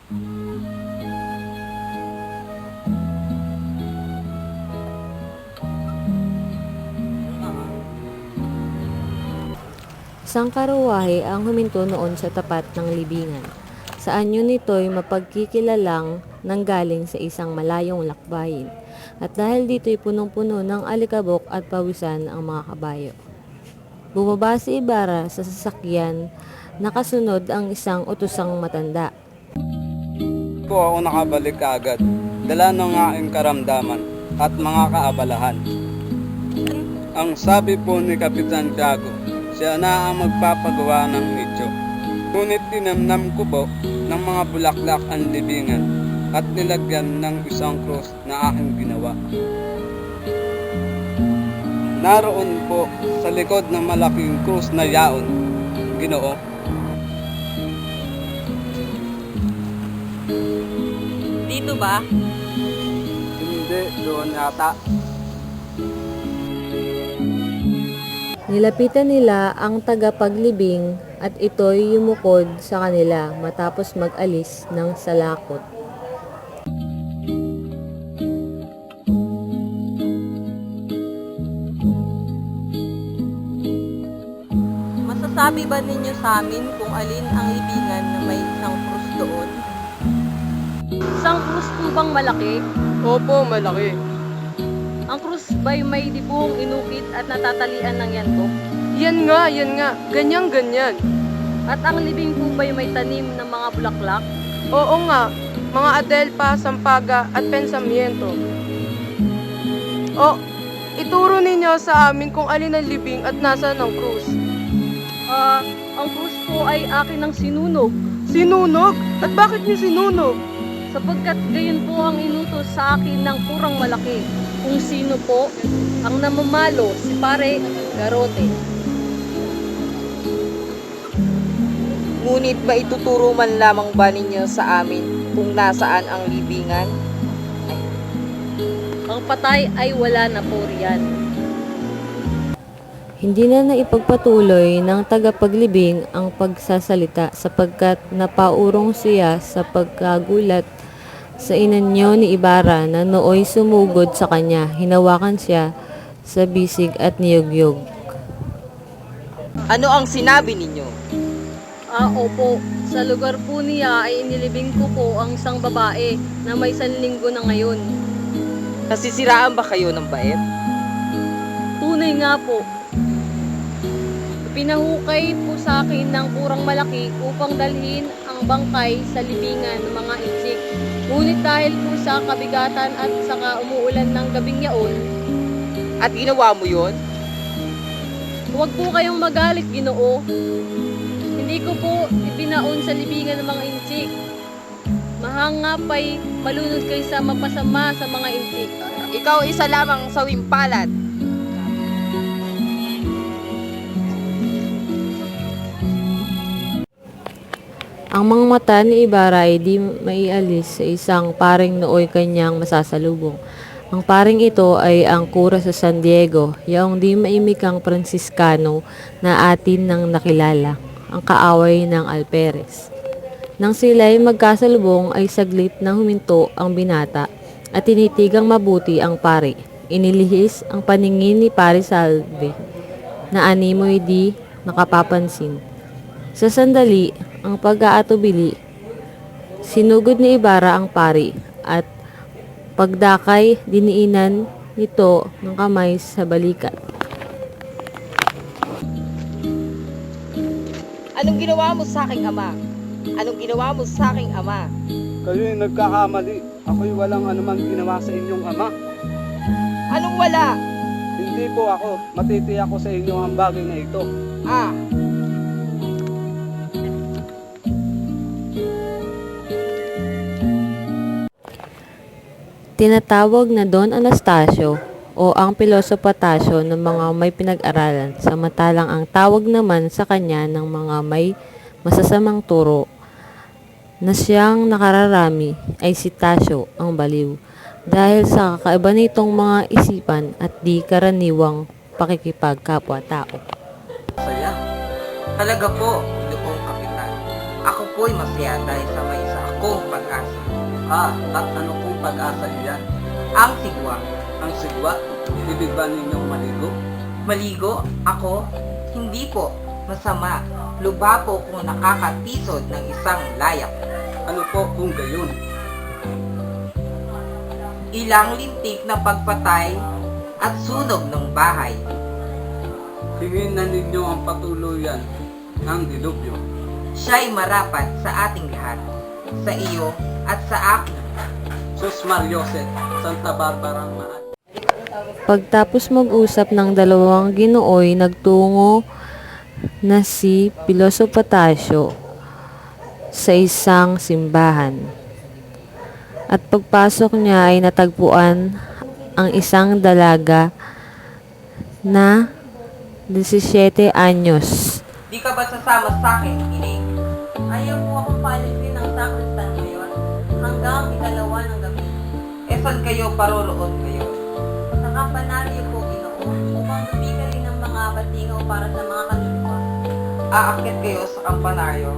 Isang karuwahe ang huminto noon sa tapat ng libingan. Sa anyo nito'y mapagkikilalang nanggaling sa isang malayong lakbayin. At dahil dito'y punong-puno ng alikabok at pawisan ang mga kabayo. Bumaba si Ibarra sa sasakyan, nakasunod ang isang utusang matanda. Po ako nakabalik agad, dala ng aking karamdaman at mga kaabalahan. Ang sabi po ni Kapitan Tiago, siya na ang magpapagawa ng medyo. Ngunit tinamnam ko po ng mga bulaklak ang libingan at nilagyan ng isang krus na aking ginawa. Naroon po sa likod ng malaking krus na yaon, Ginoo. Dito ba? Hindi, doon yata. Nilapitan nila ang tagapaglibing at ito'y yumukod sa kanila matapos mag-alis ng salakot. Masasabi ba ninyo sa amin kung alin ang libingan na may isang krus doon? Isang krus po bang malaki? Opo, malaki. Ang krus ba'y may dibong inukit at natatalian ng yantok? Yan nga. Ganyan. At ang libing po ba'y may tanim ng mga bulaklak? Oo nga, mga adelpa, sampaga at pensamiento. O, ituro ninyo sa amin kung alin ang libing at nasaan ang krus. Ang krus po ay akin ng sinunog, Sinunog? At bakit niyo sinunog? sapagkat gayon po ang inutos sa akin ng kurang malaki. Kung sino po ang namamalo, si Pare Garote. Ngunit maituturo man lamang ba ninyo sa amin kung nasaan ang libingan? Ang patay ay wala na po riyan. Hindi na naipagpatuloy ng tagapaglibing ang pagsasalita sapagkat napaurong siya sa pagkagulat sa inanyo ni Ibarra na nooy sumugod sa kanya. Hinawakan siya sa bisig at niyog-yog. Ano ang sinabi ninyo? Opo. Sa lugar po niya ay inilibing ko po ang isang babae na may 1 linggo na ngayon. Nasisiraan ba kayo ng bait? Tunay nga po. Pinahukay po sa akin ng kurang malaki upang dalhin ang bangkay sa libingan ng mga inchik. Ngunit dahil po sa kabigatan at saka umuulan ng gabing yaon, At ginawa mo yon? huwag po kayong magalit, Ginoo. Hindi ko po ibinaon sa libingan ng mga inchik. Mahanga pa'y malunod kayo sa mapasama sa mga inchik. Ikaw isa lamang sa wimpalad. Ang mga mata ni Ibarra ay di maialis sa isang paring nooy kanyang masasalubong. Ang paring ito ay ang kura sa San Diego, yaong di maimikang Franciscano na atin nang nakilala, ang kaaway ng Alperes. Nang sila'y magkasalubong ay saglit na huminto ang binata at tinitigang mabuti ang pare. Inilihis ang paningin ni Pare Salve na animoy di nakapapansin. Sa sandali, ang pag-aatubili, sinugod ni Ibarra ang pari at pagdakay diniinan nito ng kamay sa balikat. Anong ginawa mo sa aking ama? Anong ginawa mo sa aking ama? Kayo'y nagkakamali. Ako'y walang anumang ginawa sa inyong ama. Anong wala? Hindi po ako. Matitiyak ko sa inyo ang bagay na ito. Tinatawag na Don Anastasio o ang pilosopatasyo ng mga may pinag-aralan, samantalang ang tawag naman sa kanya ng mga may masasamang turo na siyang nakararami ay si Tasyo ang baliw, dahil sa kakaiba nitong mga isipan at di karaniwang pakikipagkapwa-tao. Talaga po, Ginoong Kapitan. Ako po'y masaya dahil sa may isa ako pong pag-asa. At ano pong pag-asa iyan? Ang sigwa. Ang sigwa, ibig ba ninyong maligo? Maligo? Ako? Hindi po. Masama. Luba po kung nakakatisod ng isang layak. Ano po kung gayon? Ilang lintik na pagpatay at sunog ng bahay. Hingin na ninyo ang patuluyan ng dilubyo. Siya'y marapat sa ating lahat. Sa iyo at sa akin. Sus Mariosep, Santa Barbara Mahal. Pagtapos mag-usap ng dalawang ginooy, nagtungo na si Piloso Patasio sa isang simbahan. At pagpasok niya ay natagpuan ang isang dalaga na 17 anyos. Di ka ba sasama sa akin, Ining? Ayaw po akong palitin ng sakristan ngayon hanggang ikalawa ng gabi. E saan kayo paroroon ngayon? Sa kampanaryo po, Ginoo, upang bibigay ng mga batingaw para sa mga kaluluwa. Aakyat kayo sa kampanaryo.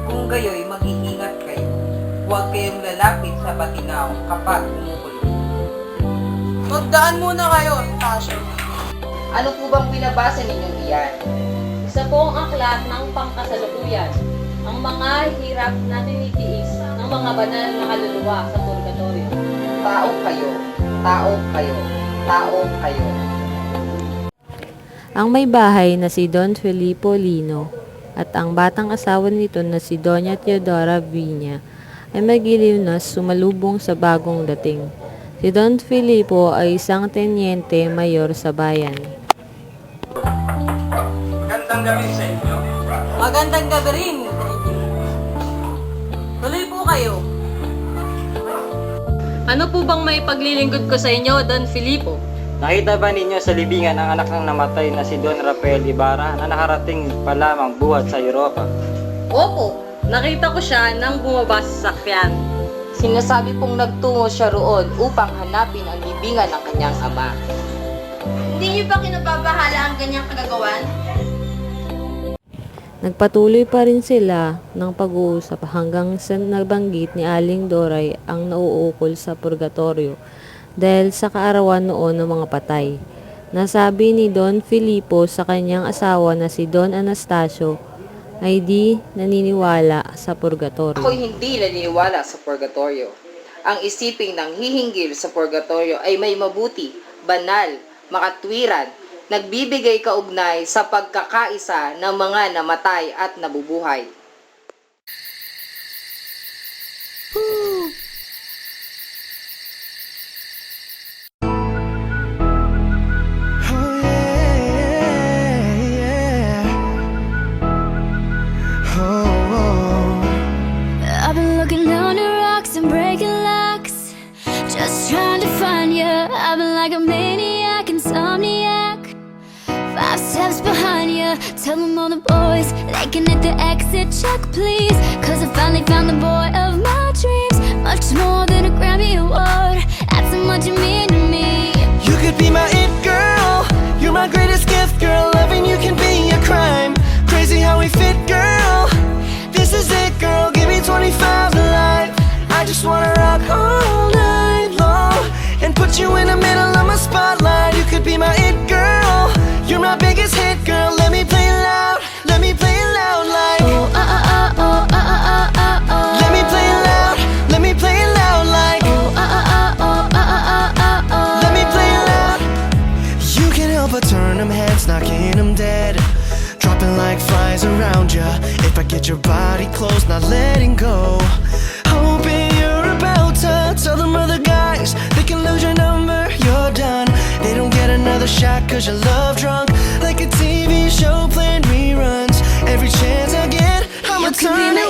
Kung gayo'y mag-iingat kayo. Huwag kayong lalapit sa batingaw kapag kumukulo. Magdaan muna kayo, Tasha. Ano po bang binabasa ninyong iyan? Isa po ang aklat ng pangkasalukuyan, ang mga hirap na tinitiis ng mga banal na kaluluwa sa purgatorio. Tao kayo, tao kayo, tao kayo. Ang may bahay na si Don Felipo Lino at ang batang asawa nito na si Doña Teodora Viña ay magiliw na sumalubong sa bagong dating. Si Don Felipo ay isang tenyente mayor sa bayan. Magandang gabi sa inyo. Magandang gabi rin sa inyo. Tuloy po kayo. Ano po bang may paglilingkod ko sa inyo, Don Filipo? Nakita ba ninyo sa libingan ang anak ng namatay na si Don Rafael Ibarra na nakarating pa lamang buhat sa Europa? Opo, nakita ko siya nang bumaba sa sakyan. Sinasabi pong nagtungo siya roon upang hanapin ang libingan ng kanyang ama. Hindi niyo ba kinababahala ang ganyang kagagawan? Nagpatuloy pa rin sila ng pag-uusap hanggang sa nabanggit ni Aling Doray ang nauukol sa purgatorio dahil sa kaarawan noon ng mga patay. Nasabi ni Don Filipo sa kanyang asawa na si Don Anastasio ay di naniniwala sa purgatorio. Ako'y hindi naniniwala sa purgatorio. Ang isiping ng hihinggil sa purgatorio ay may mabuti, banal, makatwiran, nagbibigay kaugnay sa pagkakaisa ng mga namatay at nabubuhay. I've been looking under rocks and breaking locks, just trying to find you. I've been like a maniac, insomniac, 5 steps behind you. Tell them all the boys they can hit the exit check, please, 'cause I finally found the boy of my dreams. Much more than a Grammy award, that's how much you mean to me. You could be my it girl, you're my greatest gift, girl. Loving you can be a crime. Crazy how we fit, girl. This is it, girl. Give me 25 to life. I just wanna rock all night long and put you in the middle of my spotlight. You could be my it girl, you're my biggest hit, girl. Let me play loud, let me play loud like. Oh, oh, oh, oh, oh, oh, oh, oh. Let me play loud, let me play loud like. Oh, oh, oh, oh, oh, oh, oh, oh. Let me play loud. You can't help but turn them heads, knocking them dead, dropping like flies around ya. If I get your body close, not letting go. Hoping you're about to tell them other guys they can lose your number, you're done. They don't get another shot 'cause you're love drunk, like a TV show playing reruns. Every chance I get, I'ma You could be turn my